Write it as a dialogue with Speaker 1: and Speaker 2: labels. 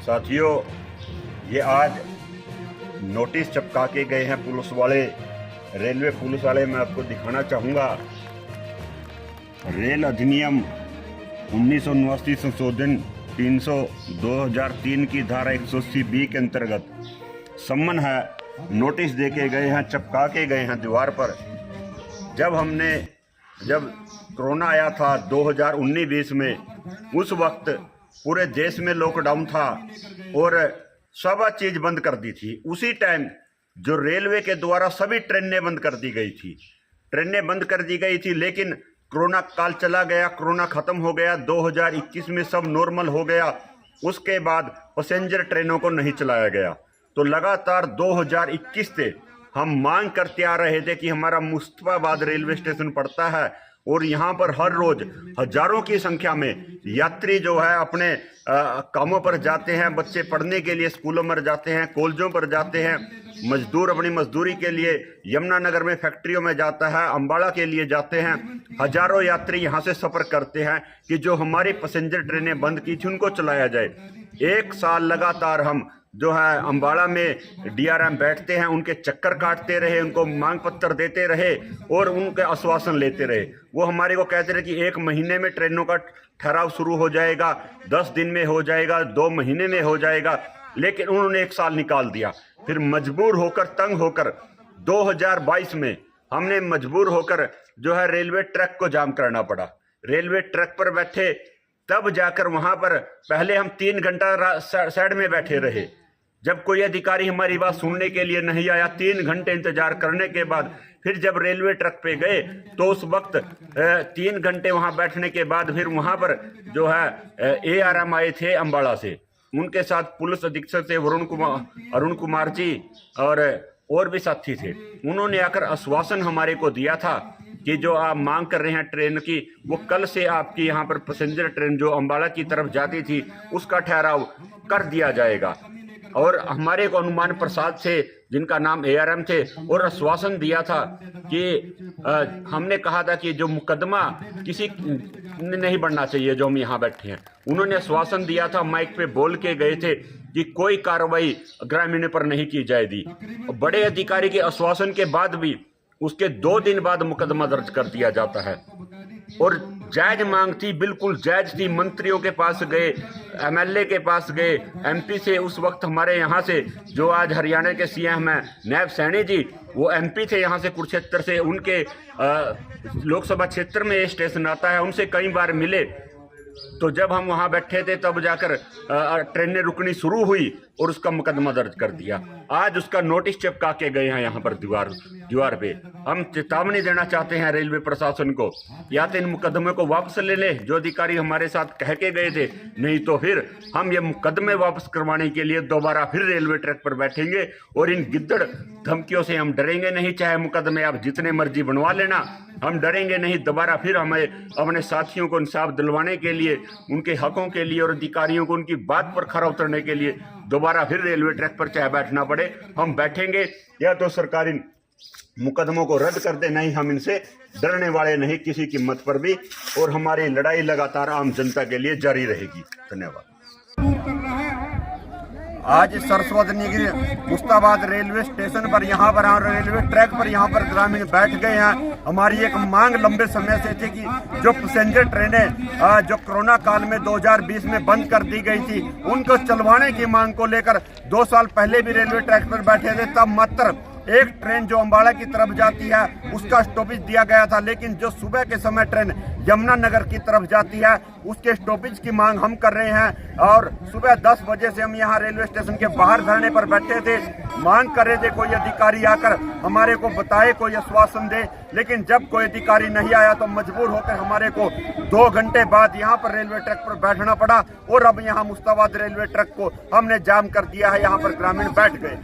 Speaker 1: साथियों, ये आज नोटिस चिपका के गए हैं पुलिस वाले, रेलवे पुलिस वाले। मैं आपको दिखाना चाहूँगा, रेल अधिनियम 1989 संशोधन 300/2003 की धारा 180B के अंतर्गत सम्मन है। नोटिस दे के गए हैं, चिपका के गए हैं दीवार पर। जब कोरोना आया था 2019-20 में, उस वक्त पूरे देश में लॉकडाउन था और सब चीज़ बंद कर दी थी। उसी टाइम जो रेलवे के द्वारा सभी ट्रेनें बंद कर दी गई थी, लेकिन कोरोना काल चला गया, कोरोना ख़त्म हो गया। 2021 में सब नॉर्मल हो गया। उसके बाद पैसेंजर ट्रेनों को नहीं चलाया गया। तो लगातार 2021 से हम मांग करते आ रहे थे कि हमारा मुस्तफाबाद रेलवे स्टेशन पड़ता है और यहाँ पर हर रोज हजारों की संख्या में यात्री जो है अपने कामों पर जाते हैं, बच्चे पढ़ने के लिए स्कूलों में जाते हैं, कॉलेजों पर जाते हैं, मजदूर अपनी मजदूरी के लिए यमुनानगर में फैक्ट्रियों में जाता है, अम्बाड़ा के लिए जाते हैं। हजारों यात्री यहाँ से सफ़र करते हैं कि जो हमारी पैसेंजर ट्रेनें बंद की थी उनको चलाया जाए। 1 साल लगातार हम जो है अम्बाड़ा में DRM बैठते हैं, उनके चक्कर काटते रहे, उनको मांग पत्र देते रहे और उनके आश्वासन लेते रहे। वो हमारे को कहते रहे कि 1 महीने में ट्रेनों का ठहराव शुरू हो जाएगा, 10 दिन में हो जाएगा, 2 महीने में हो जाएगा, लेकिन उन्होंने 1 साल निकाल दिया। फिर मजबूर होकर, तंग होकर 2022 में हमने मजबूर होकर जो है रेलवे ट्रैक को जाम करना पड़ा। रेलवे ट्रैक पर बैठे, तब जाकर वहां पर पहले हम 3 घंटा साइड में बैठे रहे। जब कोई अधिकारी हमारी बात सुनने के लिए नहीं आया, 3 घंटे इंतजार करने के बाद फिर जब रेलवे ट्रैक पे गए तो उस वक्त 3 घंटे वहां बैठने के बाद फिर वहां पर जो है ARM आए थे अम्बाड़ा से। उनके साथ पुलिस अधीक्षक थे अरुण कुमार जी और भी साथी थे। उन्होंने आकर आश्वासन हमारे को दिया था कि जो आप मांग कर रहे हैं ट्रेन की, वो कल से आपकी यहाँ पर पैसेंजर ट्रेन जो अम्बाड़ा की तरफ जाती थी उसका ठहराव कर दिया जाएगा। और हमारे को अनुमान प्रसाद थे, जिनका नाम ARM थे, और आश्वासन दिया था कि हमने कहा था कि जो मुकदमा किसी ने नहीं बढ़ना चाहिए, जो हम यहाँ बैठे हैं। उन्होंने आश्वासन दिया था, माइक पे बोल के गए थे कि कोई कार्रवाई ग्रामीणों पर नहीं की जाएगी। बड़े अधिकारी के आश्वासन के बाद भी उसके 2 दिन बाद मुकदमा दर्ज कर दिया जाता है। और जायज मांग थी, बिल्कुल जायज थी। मंत्रियों के पास गए, MLA के पास गए, MP से, उस वक्त हमारे यहाँ से जो आज हरियाणा के CM हैं नायब सैनी जी, वो MP थे यहाँ से कुरुक्षेत्र से। उनके लोकसभा क्षेत्र में ये स्टेशन आता है, उनसे कई बार मिले। तो जब हम वहाँ बैठे थे तब जाकर ट्रेनें रुकनी शुरू हुई और उसका मुकदमा दर्ज कर दिया। आज उसका नोटिस चिपका के गए हैं यहाँ पर दीवार पे। हम चेतावनी देना चाहते हैं रेलवे प्रशासन को, या तो इन मुकदमे को वापस ले ले जो अधिकारी हमारे साथ कह के गए थे, नहीं तो फिर हम ये मुकदमे वापस करवाने के लिए दोबारा फिर रेलवे ट्रैक पर बैठेंगे। और इन गिद्दड़ धमकियों से हम डरेंगे नहीं। चाहे मुकदमे आप जितने मर्जी बनवा लेना, हम डरेंगे नहीं। दोबारा फिर हमें अपने साथियों को इंसाफ दिलवाने के लिए, उनके हकों के लिए और अधिकारियों को उनकी बात पर खरा उतरने के लिए दोबारा फिर रेलवे ट्रैक पर चाहे बैठना पड़े, हम बैठेंगे। या तो सरकारी मुकदमों को रद्द कर दे, नहीं हम इनसे डरने वाले नहीं किसी कीमत पर भी। और हमारी लड़ाई लगातार आम जनता के लिए जारी रहेगी। धन्यवाद। आज सरस्वती मुस्ताबाद रेलवे स्टेशन पर, यहाँ पर रेलवे ट्रैक पर यहाँ पर ग्रामीण बैठ गए हैं। हमारी एक मांग लंबे समय से थी कि जो पैसेंजर ट्रेनें जो कोरोना काल में 2020 में बंद कर दी गई थी, उनको चलवाने की मांग को लेकर 2 साल पहले भी रेलवे ट्रैक पर बैठे थे। तब मात्र एक ट्रेन जो अम्बाड़ा की तरफ जाती है उसका स्टॉपेज दिया गया था, लेकिन जो सुबह के समय ट्रेन यमुनानगर की तरफ जाती है उसके स्टॉपेज की मांग हम कर रहे हैं। और सुबह 10 बजे से हम यहाँ रेलवे स्टेशन के बाहर धरने पर बैठे थे, मांग कर रहे थे कोई अधिकारी आकर हमारे को बताए, कोई आश्वासन दे। लेकिन जब कोई अधिकारी नहीं आया तो मजबूर होकर हमारे को 2 घंटे बाद यहाँ पर रेलवे ट्रैक पर बैठना पड़ा। और अब यहाँ मुस्ताबाद रेलवे ट्रैक को हमने जाम कर दिया है, यहाँ पर ग्रामीण बैठ गए।